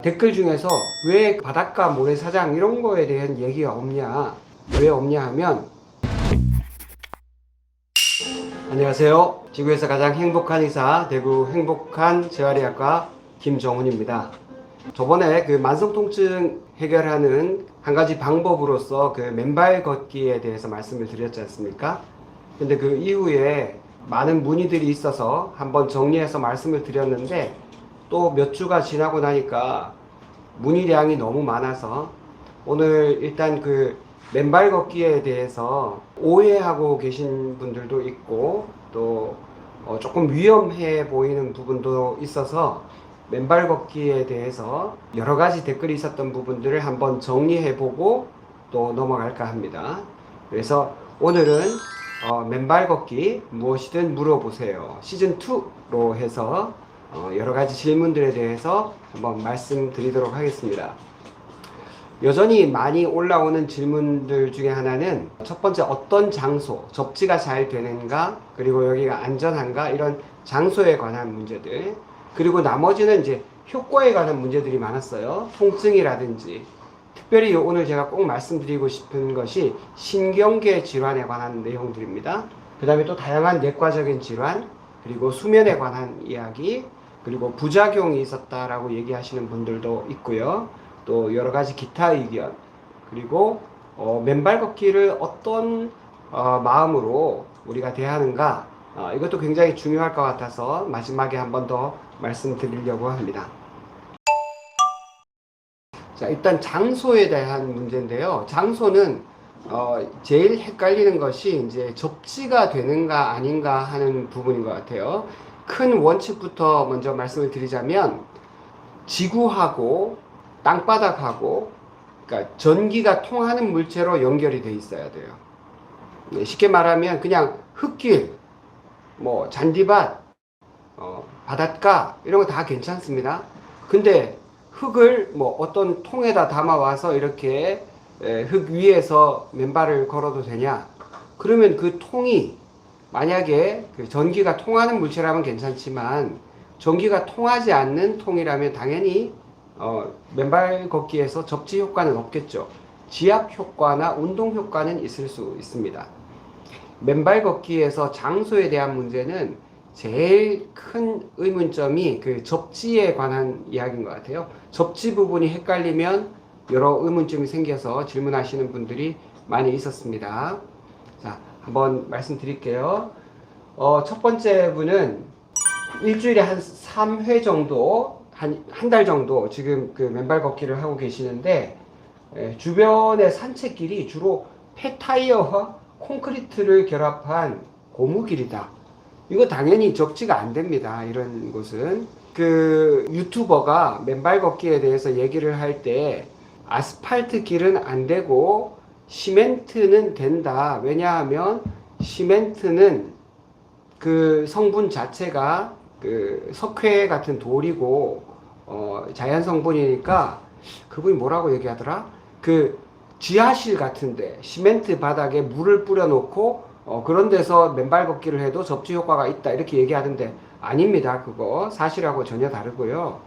댓글 중에서 왜 바닷가 모래사장 이런 거에 대한 얘기가 없냐, 왜 없냐 하면, 안녕하세요. 지구에서 가장 행복한 의사, 대구 행복한 재활의학과 김정훈입니다. 저번에 그 만성통증 해결하는 한 가지 방법으로서 그 맨발 걷기에 대해서 말씀을 드렸지 않습니까? 근데 그 이후에 많은 문의들이 있어서 한번 정리해서 말씀을 드렸는데, 또 몇 주가 지나고 나니까 문의량이 너무 많아서 오늘 일단 그 맨발 걷기에 대해서 오해하고 계신 분들도 있고, 또 조금 위험해 보이는 부분도 있어서 맨발 걷기에 대해서 여러 가지 댓글이 있었던 부분들을 한번 정리해 보고 또 넘어갈까 합니다. 그래서 오늘은 맨발 걷기 무엇이든 물어보세요 시즌 2로 해서 여러 가지 질문들에 대해서 한번 말씀드리도록 하겠습니다. 여전히 많이 올라오는 질문들 중에 하나는 첫 번째, 어떤 장소, 접지가 잘 되는가, 그리고 여기가 안전한가, 이런 장소에 관한 문제들, 그리고 나머지는 이제 효과에 관한 문제들이 많았어요. 통증이라든지, 특별히 오늘 제가 꼭 말씀드리고 싶은 것이 신경계 질환에 관한 내용들입니다. 그 다음에 또 다양한 내과적인 질환, 그리고 수면에 관한 이야기, 그리고 부작용이 있었다라고 얘기하시는 분들도 있고요. 또 여러 가지 기타 의견, 그리고 맨발 걷기를 어떤 마음으로 우리가 대하는가, 이것도 굉장히 중요할 것 같아서 마지막에 한 번 더 말씀드리려고 합니다. 자, 일단 장소에 대한 문제인데요. 장소는 제일 헷갈리는 것이 이제 접지가 되는가 아닌가 하는 부분인 것 같아요. 큰 원칙부터 먼저 말씀을 드리자면, 지구하고 땅바닥하고, 그러니까 전기가 통하는 물체로 연결이 돼 있어야 돼요. 쉽게 말하면 그냥 흙길, 뭐 잔디밭, 바닷가 이런 거 다 괜찮습니다. 근데 흙을 뭐 어떤 통에다 담아와서 이렇게 흙 위에서 맨발을 걸어도 되냐? 그러면 그 통이 만약에 그 전기가 통하는 물체라면 괜찮지만, 전기가 통하지 않는 통이라면 당연히 맨발 걷기에서 접지 효과는 없겠죠. 지압 효과나 운동 효과는 있을 수 있습니다. 맨발 걷기에서 장소에 대한 문제는 제일 큰 의문점이 그 접지에 관한 이야기인 것 같아요. 접지 부분이 헷갈리면 여러 의문점이 생겨서 질문하시는 분들이 많이 있었습니다. 자, 한번 말씀드릴게요. 첫 번째 분은 일주일에 한 3회 정도, 한 달 정도 지금 그 맨발 걷기를 하고 계시는데, 주변의 산책길이 주로 폐타이어와 콘크리트를 결합한 고무길이다. 이거 당연히 접지가 안 됩니다. 이런 곳은. 그 유튜버가 맨발 걷기에 대해서 얘기를 할 때 아스팔트 길은 안 되고 시멘트는 된다. 왜냐하면 시멘트는 그 성분 자체가 그 석회 같은 돌이고 자연 성분이니까, 그분이 뭐라고 얘기하더라? 그 지하실 같은데 시멘트 바닥에 물을 뿌려 놓고 그런 데서 맨발 걷기를 해도 접지 효과가 있다 이렇게 얘기하던데, 아닙니다. 그거 사실하고 전혀 다르고요.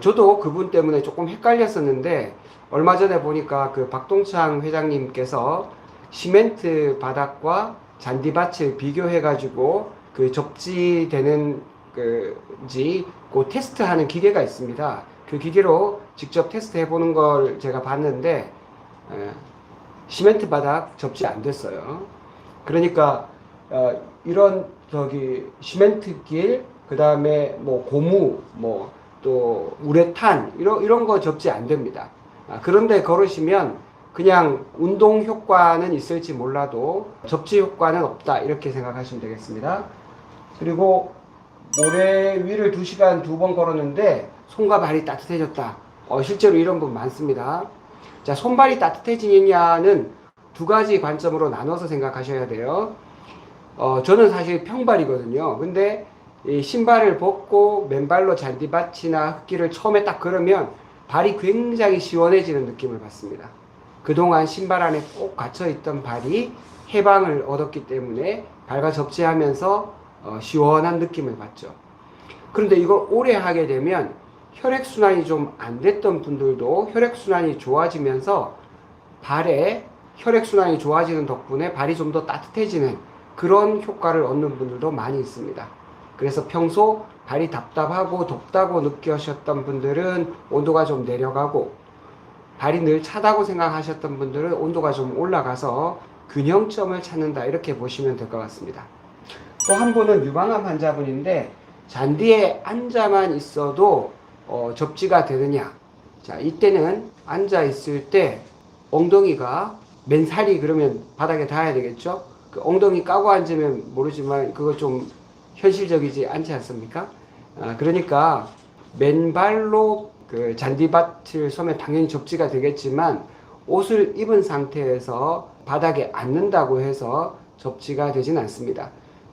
저도 그분 때문에 조금 헷갈렸었는데, 얼마 전에 보니까 그 박동창 회장님께서 시멘트 바닥과 잔디밭을 비교해 가지고 그 접지되는 그지 그 테스트하는 기계가 있습니다. 그 기계로 직접 테스트해 보는 걸 제가 봤는데, 시멘트 바닥 접지 안 됐어요. 그러니까 이런 시멘트 길, 그 다음에 뭐 고무, 뭐 또 우레탄 이런 거 접지 안 됩니다. 그런데 걸으시면 그냥 운동 효과는 있을지 몰라도 접지 효과는 없다 이렇게 생각하시면 되겠습니다. 그리고 모래 위를 2시간 2번 걸었는데 손과 발이 따뜻해졌다. 실제로 이런 분 많습니다. 자, 손발이 따뜻해지느냐는 두 가지 관점으로 나눠서 생각하셔야 돼요. 저는 사실 평발이거든요. 근데 이 신발을 벗고 맨발로 잔디밭이나 흙길을 처음에 딱 걸으면 발이 굉장히 시원해지는 느낌을 받습니다. 그동안 신발 안에 꼭 갇혀있던 발이 해방을 얻었기 때문에 발과 접지하면서 시원한 느낌을 받죠. 그런데 이걸 오래 하게 되면 혈액순환이 좀 안 됐던 분들도 혈액순환이 좋아지면서 발에 혈액순환이 좋아지는 덕분에 발이 좀 더 따뜻해지는 그런 효과를 얻는 분들도 많이 있습니다. 그래서 평소 발이 답답하고 덥다고 느끼셨던 분들은 온도가 좀 내려가고, 발이 늘 차다고 생각하셨던 분들은 온도가 좀 올라가서 균형점을 찾는다, 이렇게 보시면 될 것 같습니다. 또 한 분은 유방암 환자분인데 잔디에 앉아만 있어도 접지가 되느냐. 자, 이때는 앉아 있을 때 엉덩이가, 맨살이 그러면 바닥에 닿아야 되겠죠. 그 엉덩이 까고 앉으면 모르지만 그거 좀 현실적이지 않지 않습니까? 그러니까 맨발로 그 잔디밭을 서면 당연히 접지가 되겠지만, 옷을 입은 상태에서 바닥에 앉는다고 해서 접지가 되진 않습니다.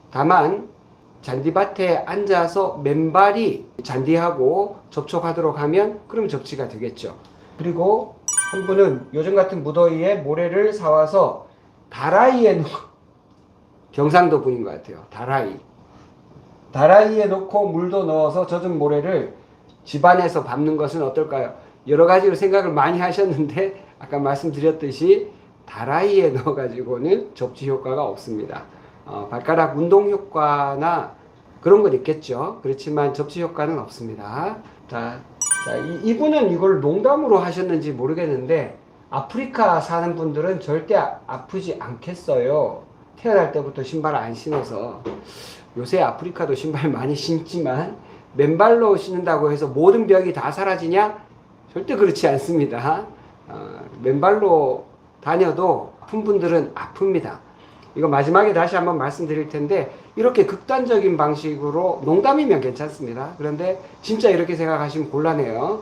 다만 잔디밭에 앉아서 맨발이 잔디하고 접촉하도록 하면 그럼 접지가 되겠죠. 그리고 한 분은 요즘 같은 무더위에 모래를 사와서 다라이에 경상도 분인 것 같아요. 다라이에 넣고 물도 넣어서 젖은 모래를 집안에서 밟는 것은 어떨까요? 여러 가지로 생각을 많이 하셨는데 아까 말씀드렸듯이 다라이에 넣어가지고는 접지 효과가 없습니다. 발가락 운동 효과나 그런 건 있겠죠. 그렇지만 접지 효과는 없습니다. 자, 이분은 이걸 농담으로 하셨는지 모르겠는데 아프리카 사는 분들은 절대 아프지 않겠어요. 태어날 때부터 신발을 안 신어서. 요새 아프리카도 신발 많이 신지만 맨발로 신는다고 해서 모든 병이 다 사라지냐? 절대 그렇지 않습니다. 맨발로 다녀도 아픈 분들은 아픕니다. 이거 마지막에 다시 한번 말씀드릴 텐데, 이렇게 극단적인 방식으로, 농담이면 괜찮습니다. 그런데 진짜 이렇게 생각하시면 곤란해요.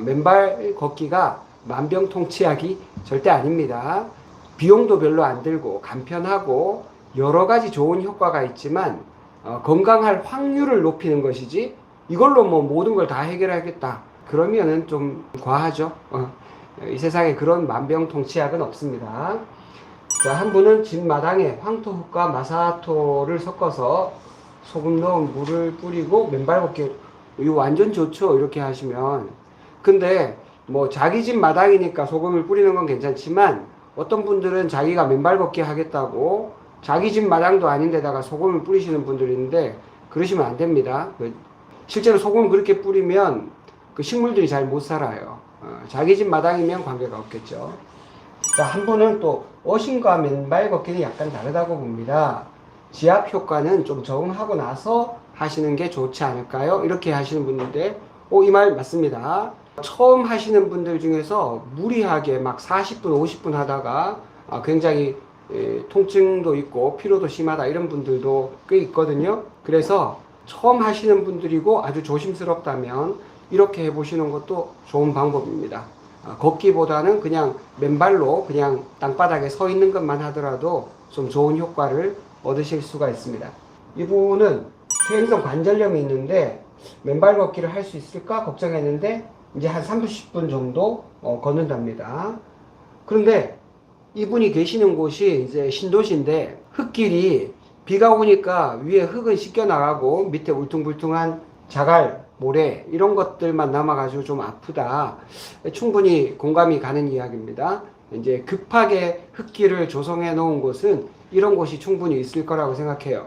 맨발 걷기가 만병통치약이 절대 아닙니다. 비용도 별로 안 들고 간편하고 여러 가지 좋은 효과가 있지만 건강할 확률을 높이는 것이지 이걸로 뭐 모든 걸 다 해결하겠다 그러면은 좀 과하죠. 이 세상에 그런 만병통치약은 없습니다. 자, 한 분은 집 마당에 황토흙과 마사토를 섞어서 소금 넣은 물을 뿌리고 맨발 걷기. 이거 완전 좋죠, 이렇게 하시면. 근데 뭐 자기 집 마당이니까 소금을 뿌리는 건 괜찮지만 어떤 분들은 자기가 맨발 걷기 하겠다고 자기 집 마당도 아닌데다가 소금을 뿌리시는 분들이 있는데 그러시면 안 됩니다. 실제로 소금을 그렇게 뿌리면 그 식물들이 잘 못 살아요. 자기 집 마당이면 관계가 없겠죠. 자, 한 분은 또 어신과 맨발 걷기는 약간 다르다고 봅니다. 지압 효과는 좀 적응하고 나서 하시는 게 좋지 않을까요? 이렇게 하시는 분인데, 이 말 맞습니다. 처음 하시는 분들 중에서 무리하게 막 40분, 50분 하다가 굉장히 통증도 있고 피로도 심하다 이런 분들도 꽤 있거든요. 그래서 처음 하시는 분들이고 아주 조심스럽다면 이렇게 해보시는 것도 좋은 방법입니다. 걷기보다는 그냥 맨발로 그냥 땅바닥에 서 있는 것만 하더라도 좀 좋은 효과를 얻으실 수가 있습니다. 이분은 퇴행성 관절염이 있는데 맨발 걷기를 할 수 있을까 걱정했는데 이제 한 30분 정도 걷는답니다. 그런데 이분이 계시는 곳이 이제 신도시인데 흙길이 비가 오니까 위에 흙은 씻겨 나가고 밑에 울퉁불퉁한 자갈, 모래 이런 것들만 남아가지고 좀 아프다. 충분히 공감이 가는 이야기입니다. 이제 급하게 흙길을 조성해 놓은 곳은 이런 곳이 충분히 있을 거라고 생각해요.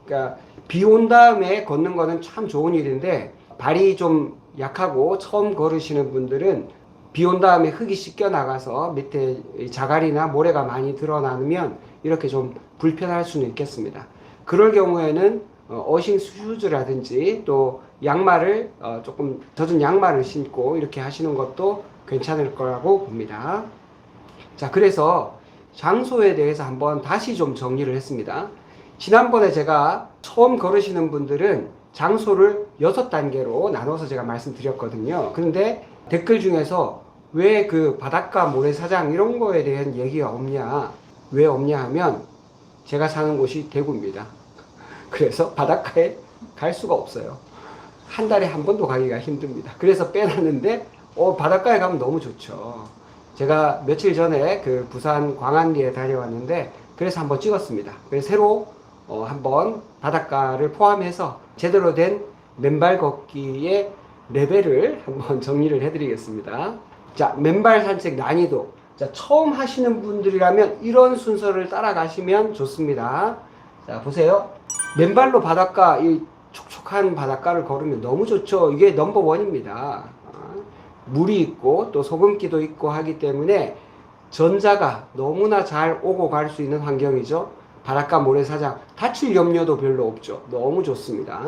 그러니까 비 온 다음에 걷는 거는 참 좋은 일인데 발이 좀 약하고 처음 걸으시는 분들은 비 온 다음에 흙이 씻겨 나가서 밑에 자갈이나 모래가 많이 드러나면 이렇게 좀 불편할 수는 있겠습니다. 그럴 경우에는 어싱 슈즈라든지 또 양말을 조금 젖은 양말을 신고 이렇게 하시는 것도 괜찮을 거라고 봅니다. 자, 그래서 장소에 대해서 한번 다시 좀 정리를 했습니다. 지난번에 제가 처음 걸으시는 분들은 장소를 6단계로 나눠서 제가 말씀드렸거든요. 그런데 댓글 중에서 왜 그 바닷가 모래사장 이런 거에 대한 얘기가 없냐, 왜 없냐 하면 제가 사는 곳이 대구입니다. 그래서 바닷가에 갈 수가 없어요. 한 달에 한 번도 가기가 힘듭니다. 그래서 빼놨는데 바닷가에 가면 너무 좋죠. 제가 며칠 전에 그 부산 광안리에 다녀왔는데 그래서 한번 찍었습니다. 그래서 새로 한번 바닷가를 포함해서 제대로 된 맨발 걷기의 레벨을 한번 정리를 해드리겠습니다. 자, 맨발 산책 난이도. 자, 처음 하시는 분들이라면 이런 순서를 따라가시면 좋습니다. 자, 보세요. 맨발로 바닷가, 이 촉촉한 바닷가를 걸으면 너무 좋죠. 이게 넘버 원입니다. 물이 있고 또 소금기도 있고 하기 때문에 전자가 너무나 잘 오고 갈 수 있는 환경이죠. 바닷가 모래사장 다칠 염려도 별로 없죠. 너무 좋습니다.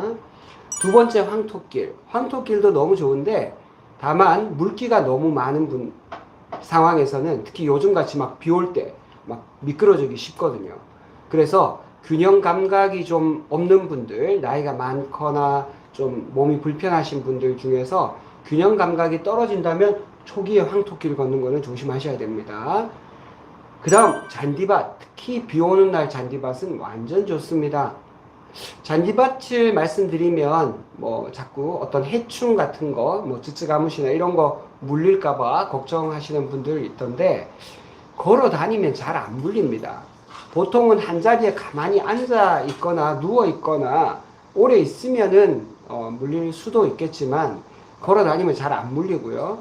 두 번째 황토길. 황토길도 너무 좋은데 다만 물기가 너무 많은 상황에서는 특히 요즘같이 막 비 올 때 막 미끄러지기 쉽거든요. 그래서 균형 감각이 좀 없는 분들, 나이가 많거나 좀 몸이 불편하신 분들 중에서 균형 감각이 떨어진다면 초기에 황토길 걷는 거는 조심하셔야 됩니다. 그 다음 잔디밭, 특히 비 오는 날 잔디밭은 완전 좋습니다. 잔디밭을 말씀드리면 뭐 자꾸 어떤 해충 같은 거, 뭐 쯔쯔가무시나 이런 거 물릴까봐 걱정하시는 분들 있던데 걸어 다니면 잘 안 물립니다. 보통은 한 자리에 가만히 앉아 있거나 누워 있거나 오래 있으면은 물릴 수도 있겠지만 걸어 다니면 잘 안 물리고요.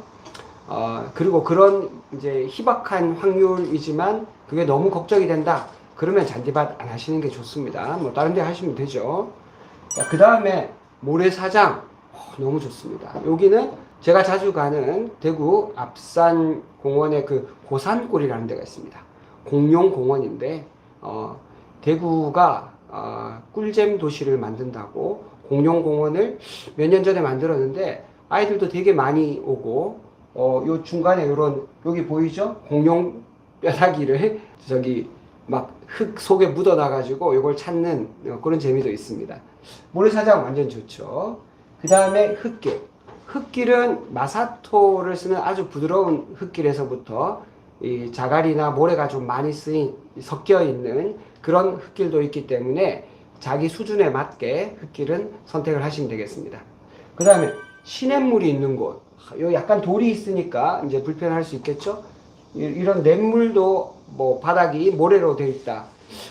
그리고 그런 이제 희박한 확률이지만 그게 너무 걱정이 된다. 그러면 잔디밭 안 하시는 게 좋습니다. 뭐 다른 데 하시면 되죠. 그 다음에 모래사장. 너무 좋습니다. 여기는 제가 자주 가는 대구 앞산 공원의 그 고산골이라는 데가 있습니다. 공용 공원인데 대구가 꿀잼 도시를 만든다고 공용 공원을 몇 년 전에 만들었는데 아이들도 되게 많이 오고 요 중간에 요런 여기 보이죠? 공용 뼈다귀를 저기 막 흙 속에 묻어놔 가지고 요걸 찾는 그런 재미도 있습니다. 모래사장 완전 좋죠. 그 다음에 흙길. 흙길은 마사토를 쓰는 아주 부드러운 흙길에서부터 이 자갈이나 모래가 좀 많이 섞여 있는 그런 흙길도 있기 때문에 자기 수준에 맞게 흙길은 선택을 하시면 되겠습니다. 그 다음에 시냇물이 있는 곳. 요 약간 돌이 있으니까 이제 불편할 수 있겠죠? 이런 냇물도 뭐 바닥이 모래로 되어 있다.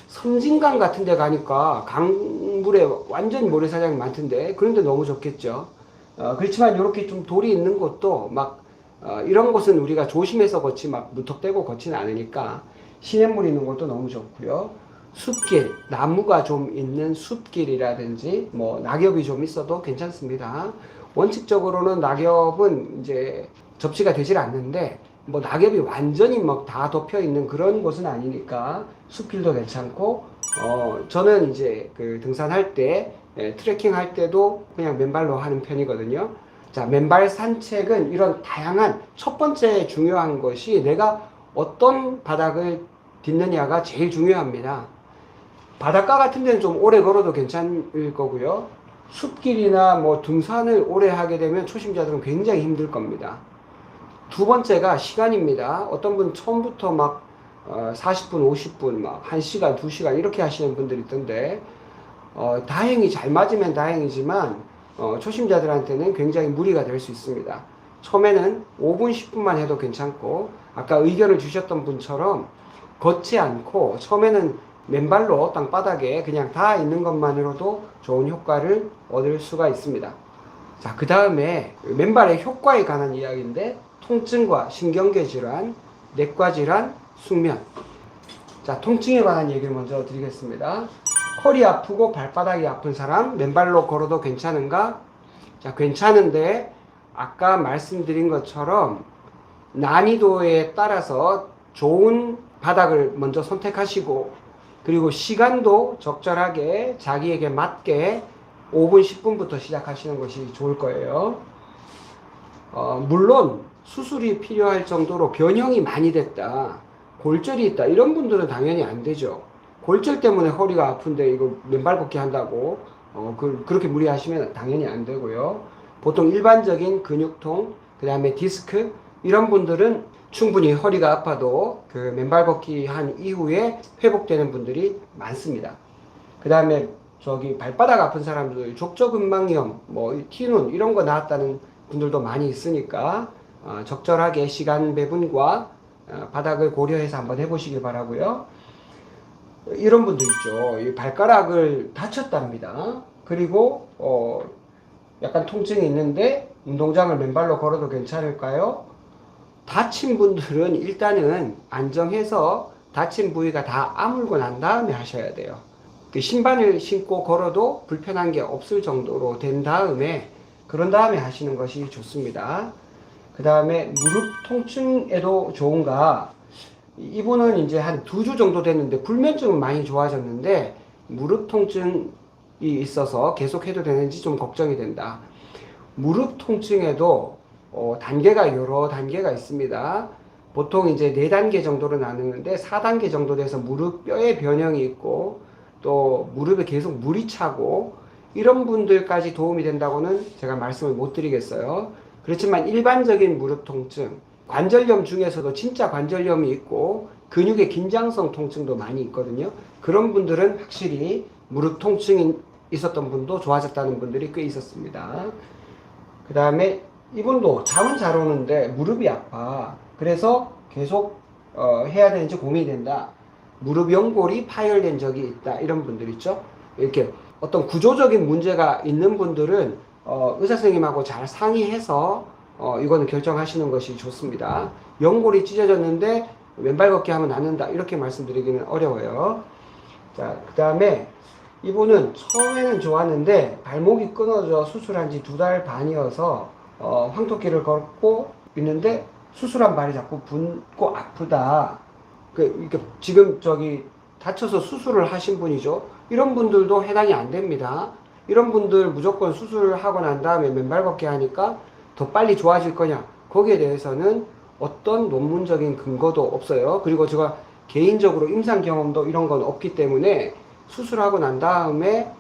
섬진강 같은 데 가니까 강물에 완전 모래사장이 많던데 그런데 너무 좋겠죠. 그렇지만 이렇게 좀 돌이 있는 곳도 막 이런 곳은 우리가 조심해서 걷지 막 무턱대고 걷지는 않으니까 시냇물 있는 곳도 너무 좋고요. 숲길, 나무가 좀 있는 숲길이라든지 뭐 낙엽이 좀 있어도 괜찮습니다. 원칙적으로는 낙엽은 이제 접시가 되질 않는데 뭐 낙엽이 완전히 막 다 덮여 있는 그런 곳은 아니니까 숲길도 괜찮고 저는 이제 그 등산할 때 트레킹 할 때도 그냥 맨발로 하는 편이거든요. 자, 맨발 산책은 이런 다양한 첫 번째 중요한 것이 내가 어떤 바닥을 딛느냐가 제일 중요합니다. 바닷가 같은 데는 좀 오래 걸어도 괜찮을 거고요. 숲길이나 뭐 등산을 오래 하게 되면 초심자들은 굉장히 힘들 겁니다. 두 번째가 시간입니다. 어떤 분 처음부터 막 40분, 50분, 막 1시간, 2시간 이렇게 하시는 분들이 있던데 다행히 잘 맞으면 다행이지만 초심자들한테는 굉장히 무리가 될 수 있습니다. 처음에는 5분, 10분만 해도 괜찮고 아까 의견을 주셨던 분처럼 걷지 않고 처음에는 맨발로 땅바닥에 그냥 닿아 있는 것만으로도 좋은 효과를 얻을 수가 있습니다. 자, 그 다음에 맨발의 효과에 관한 이야기인데 통증과 신경계 질환, 내과 질환, 숙면. 자, 통증에 관한 얘기를 먼저 드리겠습니다. 허리 아프고 발바닥이 아픈 사람 맨발로 걸어도 괜찮은가? 자, 괜찮은데 아까 말씀드린 것처럼 난이도에 따라서 좋은 바닥을 먼저 선택하시고 그리고 시간도 적절하게 자기에게 맞게 5분, 10분부터 시작하시는 것이 좋을 거예요. 물론 수술이 필요할 정도로 변형이 많이 됐다, 골절이 있다 이런 분들은 당연히 안 되죠. 골절 때문에 허리가 아픈데 이거 맨발 걷기 한다고 그렇게 무리하시면 당연히 안 되고요. 보통 일반적인 근육통, 그 다음에 디스크 이런 분들은 충분히 허리가 아파도 그 맨발 걷기 한 이후에 회복되는 분들이 많습니다. 그 다음에 저기 발바닥 아픈 사람들 족저근막염, 뭐 티눈 이런 거 나왔다는 분들도 많이 있으니까 적절하게 시간 배분과 바닥을 고려해서 한번 해보시길 바라고요. 이런 분도 있죠. 이 발가락을 다쳤답니다. 그리고 약간 통증이 있는데 운동장을 맨발로 걸어도 괜찮을까요? 다친 분들은 일단은 안정해서 다친 부위가 다 아물고 난 다음에 하셔야 돼요. 그 신발을 신고 걸어도 불편한 게 없을 정도로 된 다음에, 그런 다음에 하시는 것이 좋습니다. 그 다음에 무릎 통증에도 좋은가? 이분은 이제 한 2주 정도 됐는데 불면증은 많이 좋아졌는데 무릎 통증이 있어서 계속 해도 되는지 좀 걱정이 된다. 무릎 통증에도 단계가 여러 단계가 있습니다. 보통 이제 4단계 정도로 나누는데 4단계 정도 돼서 무릎 뼈의 변형이 있고 또 무릎에 계속 물이 차고 이런 분들까지 도움이 된다고는 제가 말씀을 못 드리겠어요. 그렇지만 일반적인 무릎 통증, 관절염 중에서도 진짜 관절염이 있고 근육의 긴장성 통증도 많이 있거든요. 그런 분들은 확실히 무릎 통증이 있었던 분도 좋아졌다는 분들이 꽤 있었습니다. 그 다음에 이분도 잠은 잘 오는데 무릎이 아파. 그래서 계속 해야 되는지 고민이 된다. 무릎 연골이 파열된 적이 있다. 이런 분들 있죠. 이렇게 어떤 구조적인 문제가 있는 분들은 의사 선생님하고 잘 상의해서 이거는 결정하시는 것이 좋습니다. 연골이 찢어졌는데 왼발 걷기 하면 낫는다. 이렇게 말씀드리기는 어려워요. 자, 그 다음에 이분은 처음에는 좋았는데 발목이 끊어져 수술한 지 2달 반이어서 황토길을 걷고 있는데 수술한 발이 자꾸 붓고 아프다. 지금 다쳐서 수술을 하신 분이죠. 이런 분들도 해당이 안 됩니다. 이런 분들 무조건 수술하고 난 다음에 맨발 걷기 하니까 더 빨리 좋아질 거냐? 거기에 대해서는 어떤 논문적인 근거도 없어요. 그리고 제가 개인적으로 임상 경험도 이런 건 없기 때문에 수술하고 난 다음에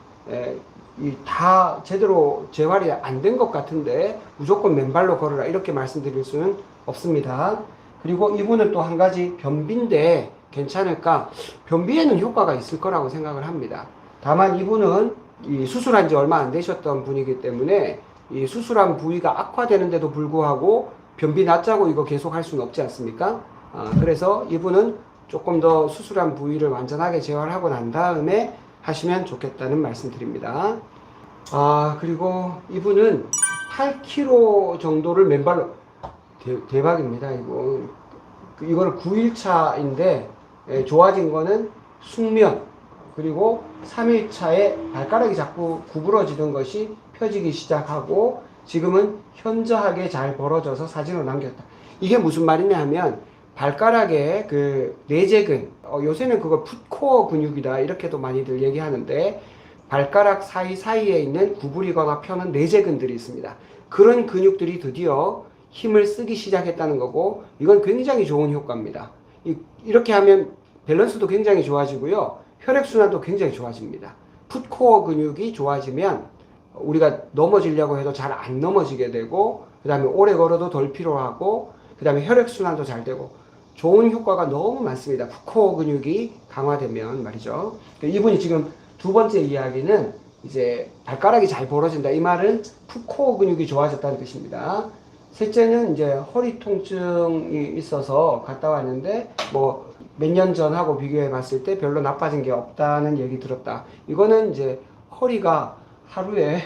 다 제대로 재활이 안 된 것 같은데 무조건 맨발로 걸어라 이렇게 말씀드릴 수는 없습니다. 그리고 이분은 또 한 가지 변비인데 괜찮을까? 변비에는 효과가 있을 거라고 생각을 합니다. 다만 이분은 이 수술한 지 얼마 안 되셨던 분이기 때문에 이 수술한 부위가 악화되는데도 불구하고 변비 낫자고 이거 계속 할 수는 없지 않습니까? 그래서 이분은 조금 더 수술한 부위를 완전하게 재활하고 난 다음에 하시면 좋겠다는 말씀 드립니다. 그리고 이분은 8kg 정도를 맨발로, 대박입니다. 이거는 9일차인데, 좋아진 거는 숙면, 그리고 3일차에 발가락이 자꾸 구부러지던 것이 펴지기 시작하고, 지금은 현저하게 잘 벌어져서 사진으로 남겼다. 이게 무슨 말이냐 하면, 발가락에 그 내재근, 요새는 그걸 풋코어 근육이다 이렇게도 많이들 얘기하는데 발가락 사이사이에 있는 구부리거나 펴는 내재근들이 있습니다. 그런 근육들이 드디어 힘을 쓰기 시작했다는 거고 이건 굉장히 좋은 효과입니다. 이렇게 하면 밸런스도 굉장히 좋아지고요. 혈액순환도 굉장히 좋아집니다. 풋코어 근육이 좋아지면 우리가 넘어지려고 해도 잘 안 넘어지게 되고 그 다음에 오래 걸어도 덜 피로하고 그 다음에 혈액순환도 잘 되고 좋은 효과가 너무 많습니다. 풋코어 근육이 강화되면 말이죠. 이분이 지금 2번째 이야기는 이제 발가락이 잘 벌어진다. 이 말은 풋코어 근육이 좋아졌다는 뜻입니다. 셋째는 이제 허리 통증이 있어서 갔다 왔는데 뭐 몇 년 전하고 비교해 봤을 때 별로 나빠진 게 없다는 얘기 들었다. 이거는 이제 허리가 하루에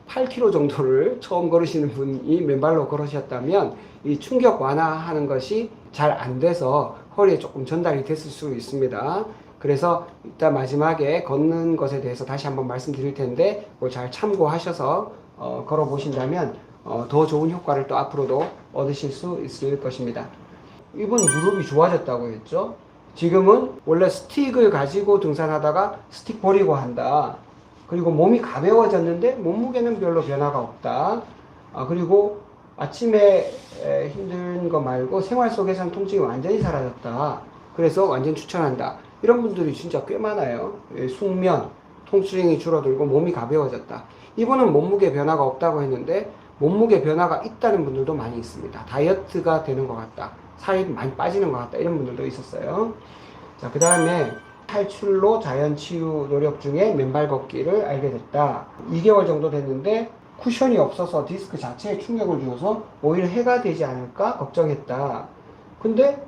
8km 정도를 처음 걸으시는 분이 맨발로 걸으셨다면 이 충격 완화하는 것이 잘 안 돼서 허리에 조금 전달이 됐을 수 있습니다. 그래서 이따 마지막에 걷는 것에 대해서 다시 한번 말씀드릴 텐데 그걸 잘 참고하셔서 걸어 보신다면 더 좋은 효과를 또 앞으로도 얻으실 수 있을 것입니다. 이분 무릎이 좋아졌다고 했죠. 지금은 원래 스틱을 가지고 등산하다가 스틱 버리고 한다. 그리고 몸이 가벼워졌는데 몸무게는 별로 변화가 없다. 그리고 아침에 힘든 거 말고 생활 속에서는 통증이 완전히 사라졌다. 그래서 완전 추천한다. 이런 분들이 진짜 꽤 많아요. 숙면, 통증이 줄어들고 몸이 가벼워졌다. 이분은 몸무게 변화가 없다고 했는데 몸무게 변화가 있다는 분들도 많이 있습니다. 다이어트가 되는 것 같다. 살이 많이 빠지는 것 같다. 이런 분들도 있었어요. 자, 그 다음에 탈출로 자연치유 노력 중에 맨발 걷기를 알게 됐다. 2개월 정도 됐는데 쿠션이 없어서 디스크 자체에 충격을 주어서 오히려 해가 되지 않을까 걱정했다. 근데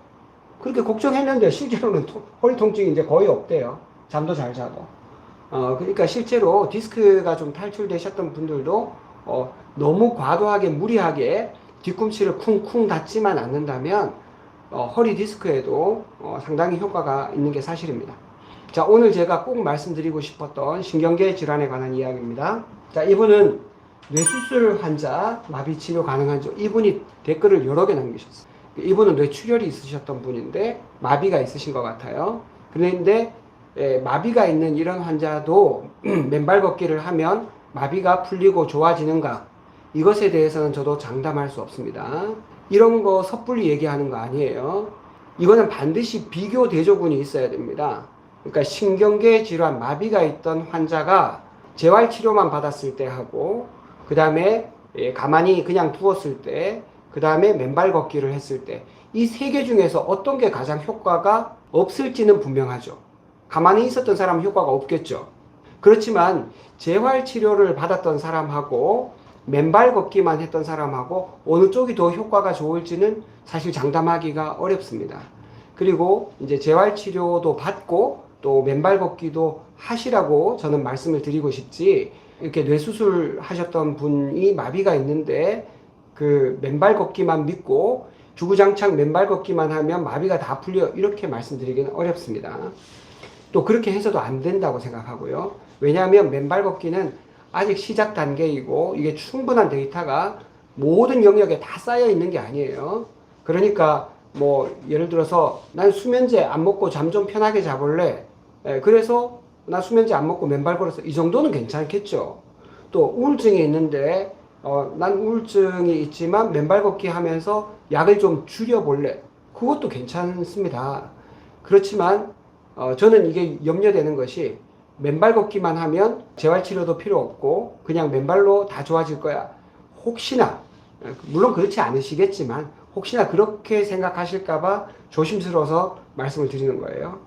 그렇게 걱정했는데 실제로는 허리 통증이 이제 거의 없대요. 잠도 잘 자고. 그러니까 실제로 디스크가 좀 탈출되셨던 분들도 너무 과도하게 무리하게 뒤꿈치를 쿵쿵 닫지만 않는다면 허리 디스크에도 상당히 효과가 있는 게 사실입니다. 자, 오늘 제가 꼭 말씀드리고 싶었던 신경계 질환에 관한 이야기입니다. 자, 이분은 뇌수술 환자 마비 치료 가능한지, 이분이 댓글을 여러 개 남기셨어요. 이분은 뇌출혈이 있으셨던 분인데 마비가 있으신 것 같아요. 그런데 마비가 있는 이런 환자도 맨발 걷기를 하면 마비가 풀리고 좋아지는가? 이것에 대해서는 저도 장담할 수 없습니다. 이런 거 섣불리 얘기하는 거 아니에요. 이거는 반드시 비교 대조군이 있어야 됩니다. 그러니까 신경계 질환, 마비가 있던 환자가 재활 치료만 받았을 때 하고, 그 다음에 가만히 그냥 두었을 때, 그 다음에 맨발 걷기를 했을 때, 이 세 개 중에서 어떤 게 가장 효과가 없을지는 분명하죠. 가만히 있었던 사람은 효과가 없겠죠. 그렇지만 재활 치료를 받았던 사람하고 맨발 걷기만 했던 사람하고 어느 쪽이 더 효과가 좋을지는 사실 장담하기가 어렵습니다. 그리고 이제 재활 치료도 받고 또 맨발 걷기도 하시라고 저는 말씀을 드리고 싶지, 이렇게 뇌수술 하셨던 분이 마비가 있는데 그 맨발 걷기만 믿고 주구장창 맨발 걷기만 하면 마비가 다 풀려, 이렇게 말씀드리기는 어렵습니다. 또 그렇게 해서도 안 된다고 생각하고요. 왜냐하면 맨발 걷기는 아직 시작 단계이고 이게 충분한 데이터가 모든 영역에 다 쌓여 있는 게 아니에요. 그러니까 뭐 예를 들어서 난 수면제 안 먹고 잠 좀 편하게 자볼래. 그래서 나 수면제 안 먹고 맨발 걸었어. 이 정도는 괜찮겠죠. 또 우울증이 있는데 난 우울증이 있지만 맨발 걷기 하면서 약을 좀 줄여볼래. 그것도 괜찮습니다. 그렇지만 저는 이게 염려되는 것이, 맨발 걷기만 하면 재활치료도 필요 없고 그냥 맨발로 다 좋아질 거야. 혹시나, 물론 그렇지 않으시겠지만 혹시나 그렇게 생각하실까봐 조심스러워서 말씀을 드리는 거예요.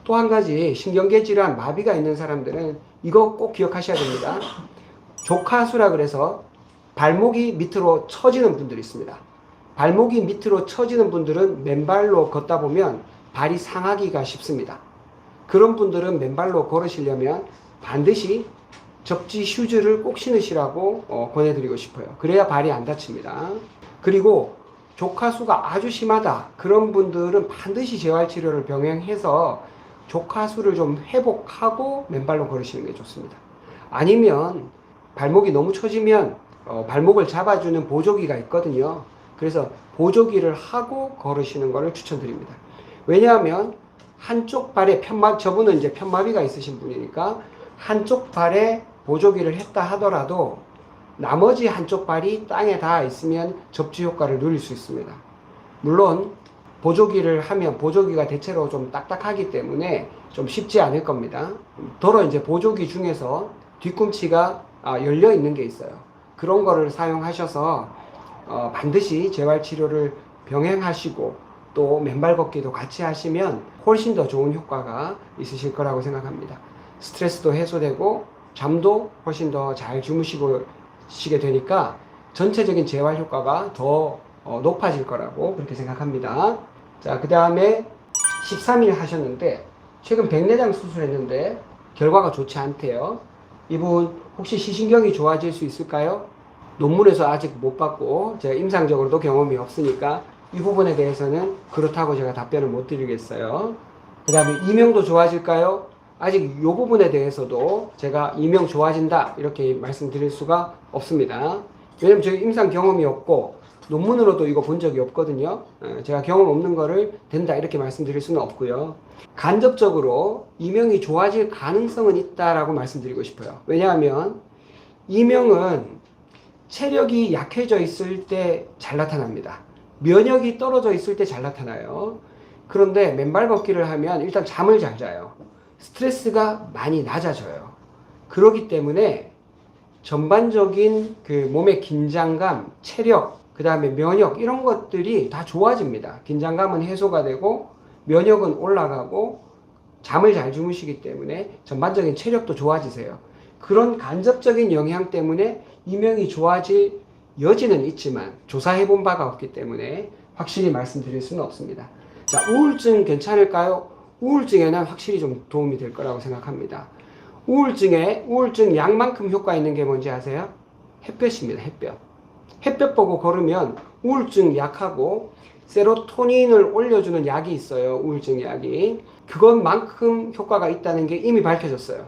또 한 가지, 신경계 질환, 마비가 있는 사람들은 이거 꼭 기억하셔야 됩니다. 조카수라 그래서 발목이 밑으로 처지는 분들이 있습니다. 발목이 밑으로 처지는 분들은 맨발로 걷다 보면 발이 상하기가 쉽습니다. 그런 분들은 맨발로 걸으시려면 반드시 접지 슈즈를 꼭 신으시라고 권해드리고 싶어요. 그래야 발이 안 다칩니다. 그리고 조카수가 아주 심하다, 그런 분들은 반드시 재활치료를 병행해서 조카수를 좀 회복하고 맨발로 걸으시는 게 좋습니다. 아니면 발목이 너무 처지면 발목을 잡아주는 보조기가 있거든요. 그래서 보조기를 하고 걸으시는 것을 추천드립니다. 왜냐하면 한쪽 발에 저분은 이제 편마비가 있으신 분이니까 한쪽 발에 보조기를 했다 하더라도 나머지 한쪽 발이 땅에 닿아 있으면 접지 효과를 누릴 수 있습니다. 물론 보조기를 하면 보조기가 대체로 좀 딱딱하기 때문에 좀 쉽지 않을 겁니다. 더러 이제 보조기 중에서 뒤꿈치가 열려 있는 게 있어요. 그런 거를 사용하셔서 반드시 재활치료를 병행하시고 또 맨발 걷기도 같이 하시면 훨씬 더 좋은 효과가 있으실 거라고 생각합니다. 스트레스도 해소되고 잠도 훨씬 더 잘 주무시게 되니까 전체적인 재활 효과가 더 높아질 거라고 그렇게 생각합니다. 자, 그 다음에 13일 하셨는데 최근 백내장 수술했는데 결과가 좋지 않대요. 이분 혹시 시신경이 좋아질 수 있을까요? 논문에서 아직 못 봤고 제가 임상적으로도 경험이 없으니까 이 부분에 대해서는 그렇다고 제가 답변을 못 드리겠어요. 그 다음에 이명도 좋아질까요? 아직 이 부분에 대해서도 제가 이명 좋아진다 이렇게 말씀드릴 수가 없습니다. 왜냐면 저희 임상 경험이 없고 논문으로도 이거 본 적이 없거든요. 제가 경험 없는 거를 된다 이렇게 말씀드릴 수는 없고요. 간접적으로 이명이 좋아질 가능성은 있다라고 말씀드리고 싶어요. 왜냐하면 이명은 체력이 약해져 있을 때 잘 나타납니다. 면역이 떨어져 있을 때 잘 나타나요. 그런데 맨발 걷기를 하면 일단 잠을 잘 자요. 스트레스가 많이 낮아져요. 그렇기 때문에 전반적인 그 몸의 긴장감, 체력, 그 다음에 면역 이런 것들이 다 좋아집니다. 긴장감은 해소가 되고 면역은 올라가고 잠을 잘 주무시기 때문에 전반적인 체력도 좋아지세요. 그런 간접적인 영향 때문에 이명이 좋아질 여지는 있지만 조사해 본 바가 없기 때문에 확실히 말씀드릴 수는 없습니다. 자, 우울증 괜찮을까요? 우울증에는 확실히 좀 도움이 될 거라고 생각합니다. 우울증 약만큼 효과 있는 게 뭔지 아세요? 햇볕입니다. 햇볕 보고 걸으면 우울증 약하고 세로토닌을 올려주는 약이 있어요. 우울증 약이. 그것만큼 효과가 있다는 게 이미 밝혀졌어요.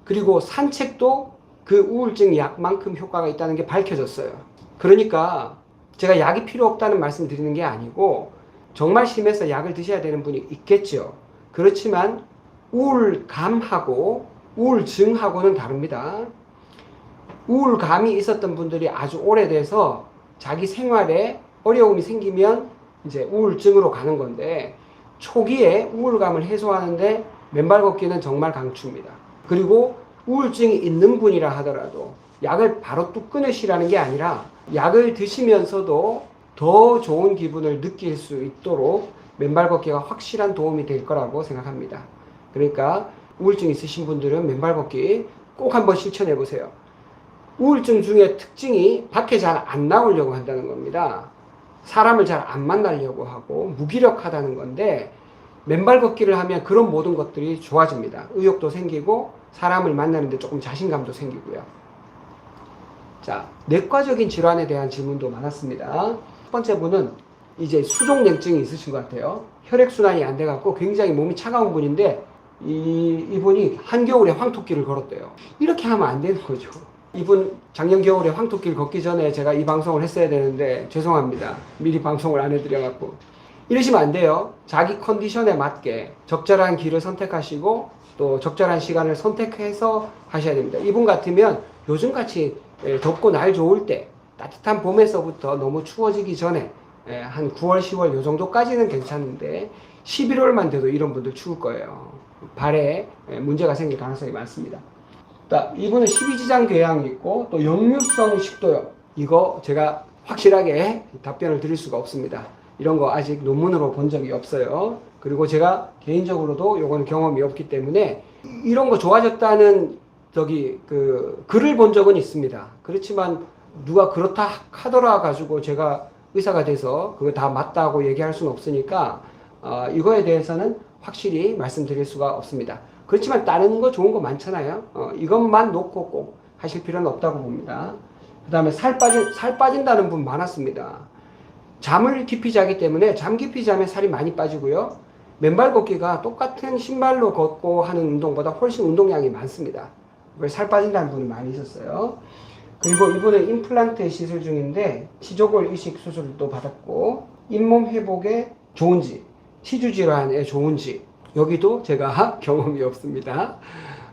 그리고 산책도 그 우울증 약만큼 효과가 있다는 게 밝혀졌어요. 그러니까 제가 약이 필요 없다는 말씀 드리는 게 아니고 정말 심해서 약을 드셔야 되는 분이 있겠죠. 그렇지만 우울감하고 우울증하고는 다릅니다. 우울감이 있었던 분들이 아주 오래돼서 자기 생활에 어려움이 생기면 이제 우울증으로 가는 건데 초기에 우울감을 해소하는데 맨발 걷기는 정말 강추입니다. 그리고 우울증이 있는 분이라 하더라도 약을 바로 뚝 끊으시라는 게 아니라 약을 드시면서도 더 좋은 기분을 느낄 수 있도록 맨발 걷기가 확실한 도움이 될 거라고 생각합니다. 그러니까 우울증 있으신 분들은 맨발 걷기 꼭 한번 실천해 보세요. 우울증 중에 특징이 밖에 잘 안 나오려고 한다는 겁니다. 사람을 잘 안 만나려고 하고 무기력하다는 건데 맨발 걷기를 하면 그런 모든 것들이 좋아집니다. 의욕도 생기고 사람을 만나는데 조금 자신감도 생기고요. 자, 내과적인 질환에 대한 질문도 많았습니다. 첫 번째 분은 이제 수족냉증이 있으신 것 같아요. 혈액순환이 안 돼갖고 굉장히 몸이 차가운 분인데 이분이 한겨울에 황토길을 걸었대요. 이렇게 하면 안 되는 거죠. 이분 작년 겨울에 황토길 걷기 전에 제가 이 방송을 했어야 되는데 죄송합니다. 미리 방송을 안 해드려갖고. 이러시면 안 돼요. 자기 컨디션에 맞게 적절한 길을 선택하시고 또 적절한 시간을 선택해서 하셔야 됩니다. 이분 같으면 요즘같이 덥고 날 좋을 때 따뜻한 봄에서부터 너무 추워지기 전에 한 9월, 10월 요 정도까지는 괜찮은데 11월만 돼도 이런 분들 추울 거예요. 발에 문제가 생길 가능성이 많습니다. 이분은 12지장 궤양이 있고 또 역류성 식도염, 이거 제가 확실하게 답변을 드릴 수가 없습니다. 이런 거 아직 논문으로 본 적이 없어요. 그리고 제가 개인적으로도 요거는 경험이 없기 때문에 이런 거 좋아졌다는 글을 본 적은 있습니다. 그렇지만 누가 그렇다 하더라 가지고 제가 의사가 돼서 그거 다 맞다고 얘기할 수는 없으니까 이거에 대해서는 확실히 말씀드릴 수가 없습니다. 그렇지만 다른 거 좋은 거 많잖아요. 이것만 놓고 꼭 하실 필요는 없다고 봅니다. 그 다음에 살 빠진다는 분 많았습니다. 잠을 깊이 자기 때문에 잠 깊이 자면 살이 많이 빠지고요. 맨발 걷기가 똑같은 신발로 걷고 하는 운동보다 훨씬 운동량이 많습니다. 그래서 살 빠진다는 분이 많이 있었어요. 그리고 이분은 임플란트 시술 중인데 치조골 이식 수술도 받았고 잇몸 회복에 좋은지 치주질환에 좋은지 여기도 제가 경험이 없습니다.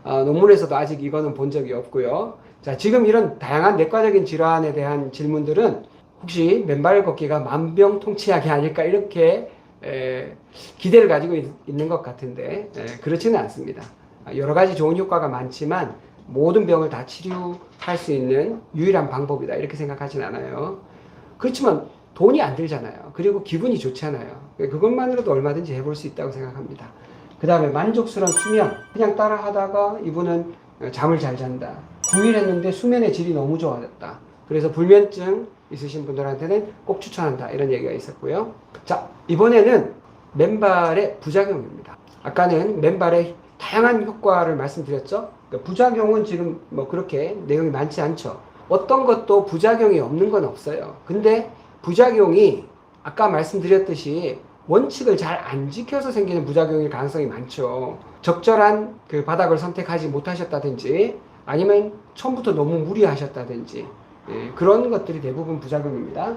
논문에서도 아직 이거는 본 적이 없고요. 자, 지금 이런 다양한 내과적인 질환에 대한 질문들은 혹시 맨발 걷기가 만병통치약이 아닐까 이렇게 기대를 가지고 있는 것 같은데 그렇지는 않습니다. 여러 가지 좋은 효과가 많지만 모든 병을 다 치료할 수 있는 유일한 방법이다 이렇게 생각하진 않아요. 그렇지만 돈이 안 들잖아요. 그리고 기분이 좋잖아요. 그것만으로도 얼마든지 해볼 수 있다고 생각합니다. 그 다음에 만족스러운 수면, 그냥 따라 하다가 이분은 잠을 잘 잔다. 9일 했는데 수면의 질이 너무 좋아졌다. 그래서 불면증 있으신 분들한테는 꼭 추천한다 이런 얘기가 있었고요. 자, 이번에는 맨발의 부작용입니다. 아까는 맨발의 다양한 효과를 말씀드렸죠. 그러니까 부작용은 지금 뭐 그렇게 내용이 많지 않죠. 어떤 것도 부작용이 없는 건 없어요. 근데 부작용이 아까 말씀드렸듯이 원칙을 잘 안 지켜서 생기는 부작용일 가능성이 많죠. 적절한 그 바닥을 선택하지 못하셨다든지 아니면 처음부터 너무 무리하셨다든지 그런 것들이 대부분 부작용입니다.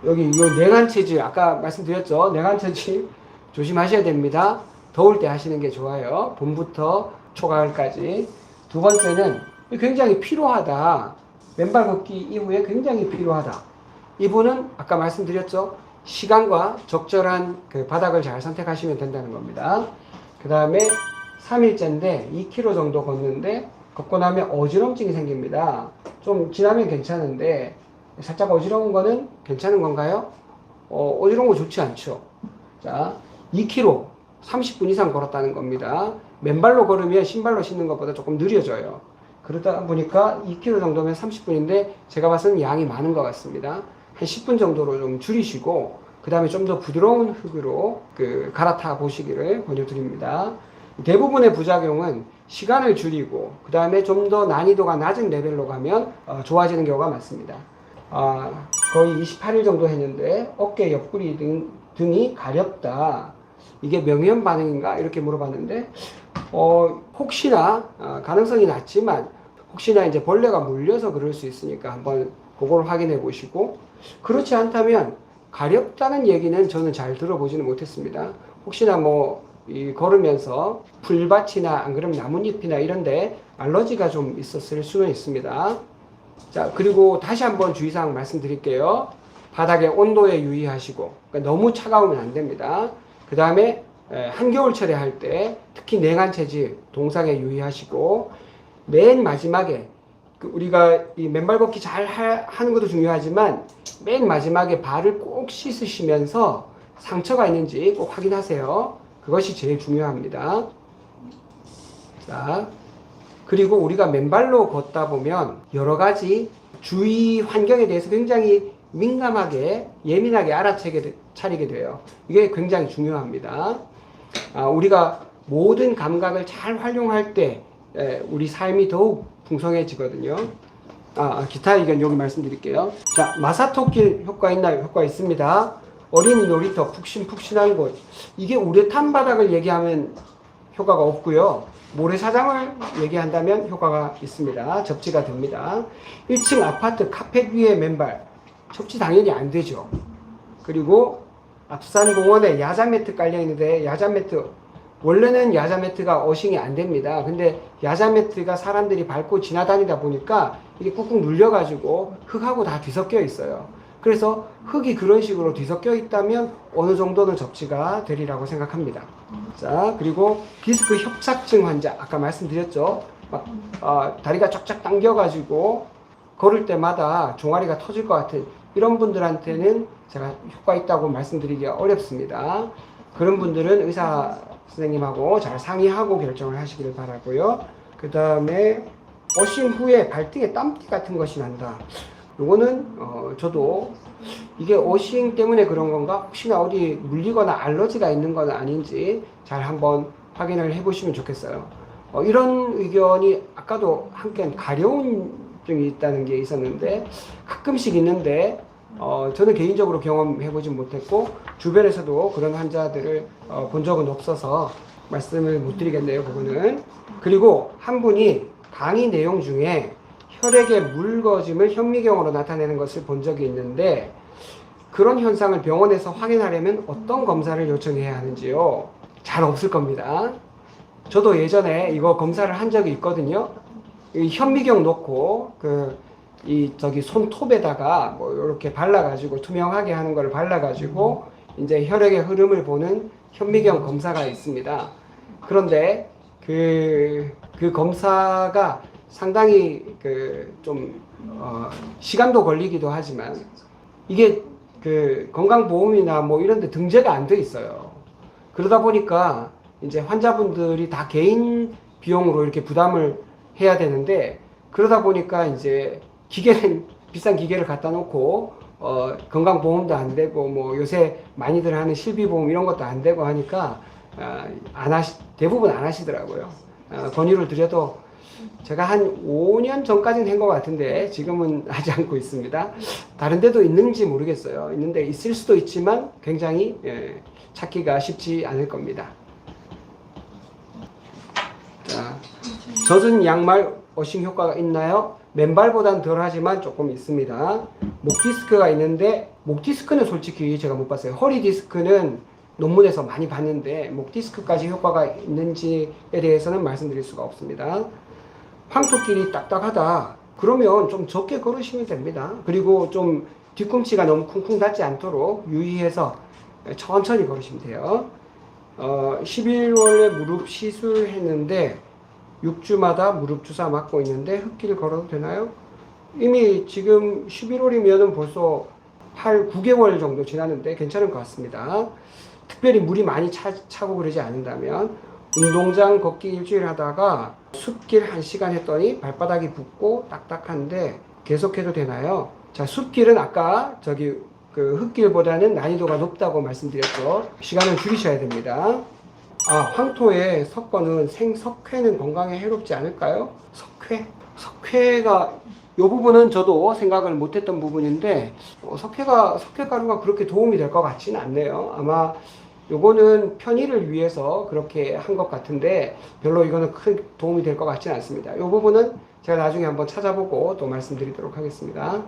여기 이 내관체질 아까 말씀드렸죠. 내관체질 조심하셔야 됩니다. 더울 때 하시는 게 좋아요. 봄부터 초가을까지. 두 번째는 굉장히 피로하다. 맨발 걷기 이후에 굉장히 피로하다. 이분은 아까 말씀드렸죠. 시간과 적절한 그 바닥을 잘 선택하시면 된다는 겁니다. 그 다음에 3일째인데 2km 정도 걷는데 걷고 나면 어지럼증이 생깁니다. 좀 지나면 괜찮은데 살짝 어지러운 거는 괜찮은 건가요? 어지러운 거 좋지 않죠. 자, 2km 30분 이상 걸었다는 겁니다. 맨발로 걸으면 신발로 신는 것보다 조금 느려져요. 그러다 보니까 2km 정도면 30분인데 제가 봐서는 양이 많은 것 같습니다. 한 10분 정도로 좀 줄이시고 그 다음에 좀 더 부드러운 흙으로 갈아타 보시기를 권유드립니다. 대부분의 부작용은 시간을 줄이고 그 다음에 좀 더 난이도가 낮은 레벨로 가면 좋아지는 경우가 많습니다. 거의 28일 정도 했는데 어깨 옆구리 등이 가렵다. 이게 명현 반응인가? 이렇게 물어봤는데 혹시나 가능성이 낮지만 혹시나 이제 벌레가 물려서 그럴 수 있으니까 한번 그걸 확인해 보시고, 그렇지 않다면 가렵다는 얘기는 저는 잘 들어보지는 못했습니다. 혹시나 걸으면서 풀밭이나 안 그러면 나뭇잎이나 이런데 알러지가 좀 있었을 수는 있습니다. 자, 그리고 다시 한번 주의사항 말씀드릴게요. 바닥의 온도에 유의하시고, 그러니까 너무 차가우면 안 됩니다. 그 다음에 한겨울철에 할 때 특히 냉한 체질 동상에 유의하시고, 맨 마지막에 우리가 이 맨발 걷기 잘 하는 것도 중요하지만 맨 마지막에 발을 꼭 씻으시면서 상처가 있는지 꼭 확인하세요. 그것이 제일 중요합니다. 자, 그리고 우리가 맨발로 걷다 보면 여러 가지 주위 환경에 대해서 굉장히 민감하게 예민하게 알아차리게 돼요. 이게 굉장히 중요합니다. 우리가 모든 감각을 잘 활용할 때 우리 삶이 더욱 풍성해지거든요. 기타 의견 여기 말씀드릴게요. 자, 마사토길 효과 있나요? 효과 있습니다. 어린이 놀이터, 푹신푹신한 곳. 이게 우레탄 바닥을 얘기하면 효과가 없고요. 모래사장을 얘기한다면 효과가 있습니다. 접지가 됩니다. 1층 아파트 카펫 위에 맨발. 접지 당연히 안 되죠. 그리고 앞산공원에 야자 매트 깔려 있는데 야자 매트, 원래는 야자 매트가 어싱이 안 됩니다. 근데 야자 매트가 사람들이 밟고 지나다니다 보니까 이게 꾹꾹 눌려가지고 흙하고 다 뒤섞여 있어요. 그래서 흙이 그런 식으로 뒤섞여 있다면 어느 정도는 접지가 되리라고 생각합니다. 자, 그리고 디스크 협착증 환자, 아까 말씀드렸죠. 다리가 쫙쫙 당겨가지고 걸을 때마다 종아리가 터질 것 같은 이런 분들한테는 제가 효과 있다고 말씀드리기가 어렵습니다. 그런 분들은 의사 선생님하고 잘 상의하고 결정을 하시기를 바라고요. 그 다음에 어싱 후에 발등에 땀띠 같은 것이 난다. 요거는 저도 이게 어싱 때문에 그런 건가, 혹시나 어디 물리거나 알러지가 있는 건 아닌지 잘 한번 확인을 해 보시면 좋겠어요. 이런 의견이 아까도 한켠 가려움증이 있다는 게 있었는데 가끔씩 있는데 저는 개인적으로 경험해 보진 못했고 주변에서도 그런 환자들을 본 적은 없어서 말씀을 못 드리겠네요. 그거는. 그리고 한 분이 강의 내용 중에 혈액의 묽어짐을 현미경으로 나타내는 것을 본 적이 있는데, 그런 현상을 병원에서 확인하려면 어떤 검사를 요청해야 하는지요? 잘 없을 겁니다. 저도 예전에 이거 검사를 한 적이 있거든요. 현미경 놓고 손톱에다가 이렇게 발라가지고 투명하게 하는 걸 발라가지고 이제 혈액의 흐름을 보는 현미경 검사가 있습니다. 그런데 그 검사가 상당히 시간도 걸리기도 하지만 이게 건강보험이나 이런 데 등재가 안 돼 있어요. 그러다 보니까 이제 환자분들이 다 개인 비용으로 이렇게 부담을 해야 되는데, 그러다 보니까 이제 비싼 기계를 갖다 놓고 건강보험도 안 되고 요새 많이들 하는 실비보험 이런 것도 안 되고 하니까 대부분 안 하시더라고요. 권유를 드려도 제가 한 5년 전까지는 한 것 같은데 지금은 하지 않고 있습니다. 다른 데도 있는지 모르겠어요. 있는데 있을 수도 있지만 굉장히 찾기가 쉽지 않을 겁니다. 자, 젖은 양말 어싱 효과가 있나요? 맨발보단 덜하지만 조금 있습니다. 목 디스크가 있는데, 목 디스크는 솔직히 제가 못 봤어요. 허리 디스크는 논문에서 많이 봤는데 목 디스크까지 효과가 있는지에 대해서는 말씀드릴 수가 없습니다. 황토길이 딱딱하다. 그러면 좀 적게 걸으시면 됩니다. 그리고 좀 뒤꿈치가 너무 쿵쿵 닿지 않도록 유의해서 천천히 걸으시면 돼요. 11월에 무릎 시술했는데 6주마다 무릎 주사 맞고 있는데 흙길 걸어도 되나요? 이미 지금 11월이면 벌써 9개월 정도 지났는데 괜찮은 것 같습니다. 특별히 물이 많이 차고 그러지 않는다면. 운동장 걷기 일주일 하다가 숲길 1시간 했더니 발바닥이 붓고 딱딱한데 계속해도 되나요? 자, 숲길은 아까 흙길보다는 난이도가 높다고 말씀드렸죠. 시간을 줄이셔야 됩니다. 황토에 석고는 생석회는 건강에 해롭지 않을까요? 석회? 석회가 이 부분은 저도 생각을 못했던 부분인데 석회가루가 그렇게 도움이 될 것 같지는 않네요. 아마 요거는 편의를 위해서 그렇게 한 것 같은데 별로 이거는 큰 도움이 될 것 같지는 않습니다. 이 부분은 제가 나중에 한번 찾아보고 또 말씀드리도록 하겠습니다.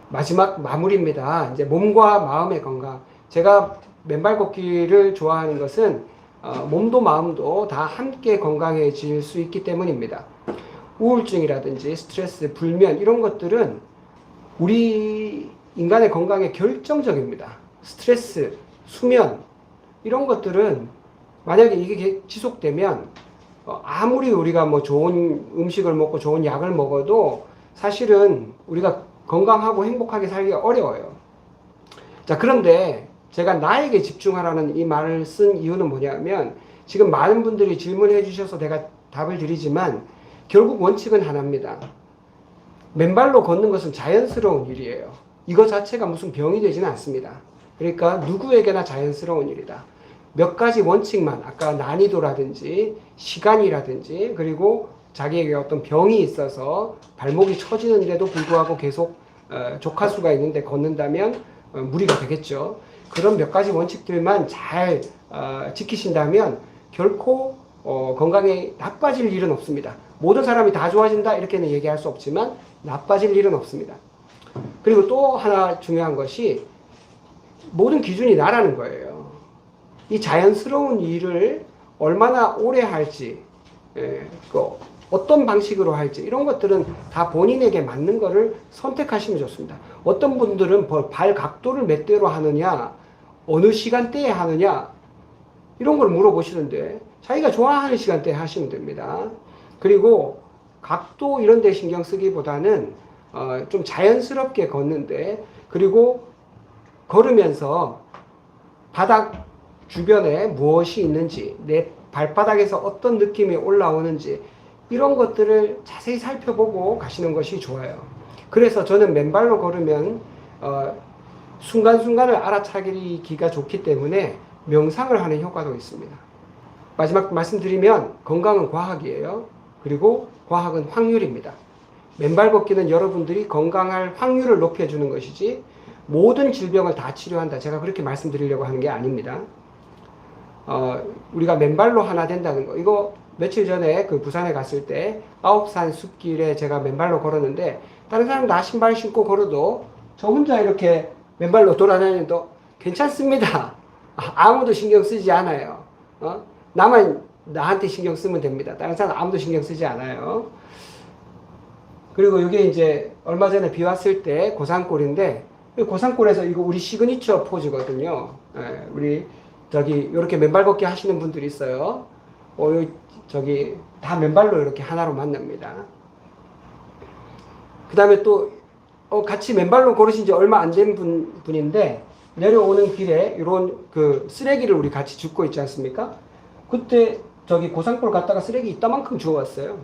마지막 마무리입니다. 이제 몸과 마음의 건강. 제가 맨발 걷기를 좋아하는 것은 몸도 마음도 다 함께 건강해질 수 있기 때문입니다. 우울증이라든지 스트레스, 불면 이런 것들은 우리 인간의 건강에 결정적입니다. 스트레스, 수면 이런 것들은 만약에 이게 지속되면 아무리 우리가 뭐 좋은 음식을 먹고 좋은 약을 먹어도 사실은 우리가 건강하고 행복하게 살기가 어려워요. 자, 그런데 제가 나에게 집중하라는 이 말을 쓴 이유는 뭐냐면 지금 많은 분들이 질문해 주셔서 내가 답을 드리지만 결국 원칙은 하나입니다. 맨발로 걷는 것은 자연스러운 일이에요. 이거 자체가 무슨 병이 되지는 않습니다. 그러니까 누구에게나 자연스러운 일이다. 몇 가지 원칙만, 아까 난이도라든지 시간이라든지 그리고 자기에게 어떤 병이 있어서 발목이 처지는데도 불구하고 계속 족하수가 있는데 걷는다면 무리가 되겠죠. 그런 몇 가지 원칙들만 잘 지키신다면 결코 건강에 나빠질 일은 없습니다. 모든 사람이 다 좋아진다 이렇게는 얘기할 수 없지만 나빠질 일은 없습니다. 그리고 또 하나 중요한 것이 모든 기준이 나라는 거예요. 이 자연스러운 일을 얼마나 오래 할지, 어떤 방식으로 할지 이런 것들은 다 본인에게 맞는 거를 선택하시면 좋습니다. 어떤 분들은 발 각도를 몇 대로 하느냐, 어느 시간대에 하느냐 이런 걸 물어보시는데 자기가 좋아하는 시간대에 하시면 됩니다. 그리고 각도 이런 데 신경 쓰기보다는 좀 자연스럽게 걷는데 그리고 걸으면서 바닥 주변에 무엇이 있는지 내 발바닥에서 어떤 느낌이 올라오는지 이런 것들을 자세히 살펴보고 가시는 것이 좋아요. 그래서 저는 맨발로 걸으면 순간순간을 알아차리기가 좋기 때문에 명상을 하는 효과도 있습니다. 마지막 말씀드리면 건강은 과학이에요. 그리고 과학은 확률입니다. 맨발 걷기는 여러분들이 건강할 확률을 높여주는 것이지 모든 질병을 다 치료한다. 제가 그렇게 말씀드리려고 하는 게 아닙니다. 우리가 맨발로 하나 된다는 거. 이거 며칠 전에 그 부산에 갔을 때 아홉산 숲길에 제가 맨발로 걸었는데 다른 사람 다 신발 신고 걸어도 저 혼자 이렇게 맨발로 돌아다니도 괜찮습니다. 아무도 신경 쓰지 않아요. 나만 나한테 신경 쓰면 됩니다. 다른 사람 아무도 신경 쓰지 않아요. 그리고 이게 이제 얼마 전에 비 왔을 때 고산골인데 고산골에서 이거 우리 시그니처 포즈거든요. 우리 저기 이렇게 맨발 걷기 하시는 분들이 있어요. 저기 다 맨발로 이렇게 하나로 만납니다. 그 다음에 또 같이 맨발로 걸으신 지 얼마 안 된 분인데 내려오는 길에 이런 그 쓰레기를 우리 같이 줍고 있지 않습니까? 그때 저기 고산골 갔다가 쓰레기 이따만큼 주워왔어요.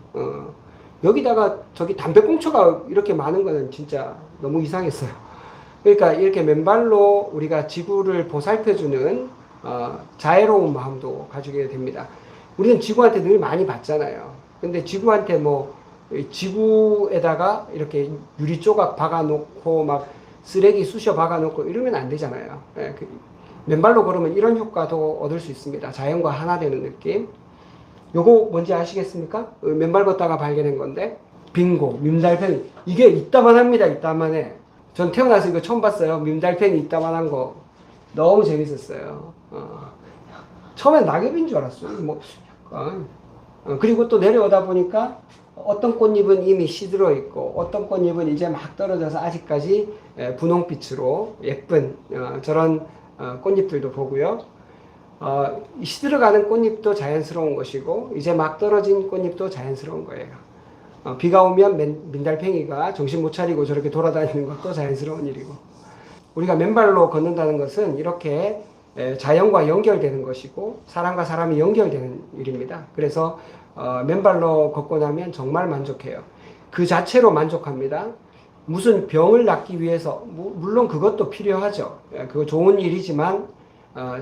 여기다가 저기 담배꽁초가 이렇게 많은 거는 진짜 너무 이상했어요. 그러니까 이렇게 맨발로 우리가 지구를 보살펴주는 자애로운 마음도 가지게 됩니다. 우리는 지구한테 늘 많이 받잖아요. 근데 지구한테 뭐 지구에다가 이렇게 유리 조각 박아놓고 막 쓰레기 쑤셔 박아놓고 이러면 안 되잖아요. 맨발로 걸으면 이런 효과도 얻을 수 있습니다. 자연과 하나 되는 느낌. 요거 뭔지 아시겠습니까? 맨발 걷다가 발견한 건데 빙고, 민달팽이. 이게 이따만합니다. 이따만해. 전 태어나서 이거 처음 봤어요. 민달팽이 이따만한 거. 너무 재밌었어요. 처음엔 낙엽인 줄 알았어요. 뭐 약간. 그리고 또 내려오다 보니까 어떤 꽃잎은 이미 시들어 있고 어떤 꽃잎은 이제 막 떨어져서 아직까지 분홍빛으로 예쁜 저런 꽃잎들도 보고요. 시들어가는 꽃잎도 자연스러운 것이고 이제 막 떨어진 꽃잎도 자연스러운 거예요. 비가 오면 민달팽이가 정신 못 차리고 저렇게 돌아다니는 것도 자연스러운 일이고 우리가 맨발로 걷는다는 것은 이렇게 자연과 연결되는 것이고 사람과 사람이 연결되는 일입니다. 그래서 맨발로 걷고 나면 정말 만족해요. 그 자체로 만족합니다. 무슨 병을 낫기 위해서 물론 그것도 필요하죠. 그거 좋은 일이지만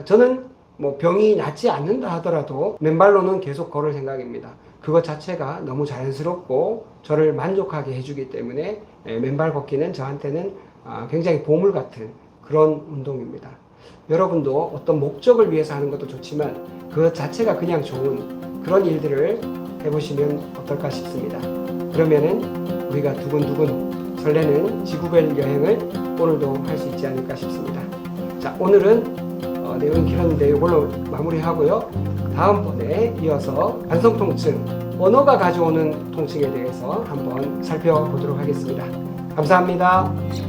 저는 뭐 병이 낫지 않는다 하더라도 맨발로는 계속 걸을 생각입니다. 그것 자체가 너무 자연스럽고 저를 만족하게 해주기 때문에 맨발 걷기는 저한테는 굉장히 보물 같은 그런 운동입니다. 여러분도 어떤 목적을 위해서 하는 것도 좋지만 그 자체가 그냥 좋은 그런 일들을 해보시면 어떨까 싶습니다. 그러면은 우리가 두근두근 설레는 지구별 여행을 오늘도 할 수 있지 않을까 싶습니다. 자, 오늘은 내용이 길었는데 이걸로 마무리하고요. 다음번에 이어서 만성통증, 언어가 가져오는 통증에 대해서 한번 살펴보도록 하겠습니다. 감사합니다.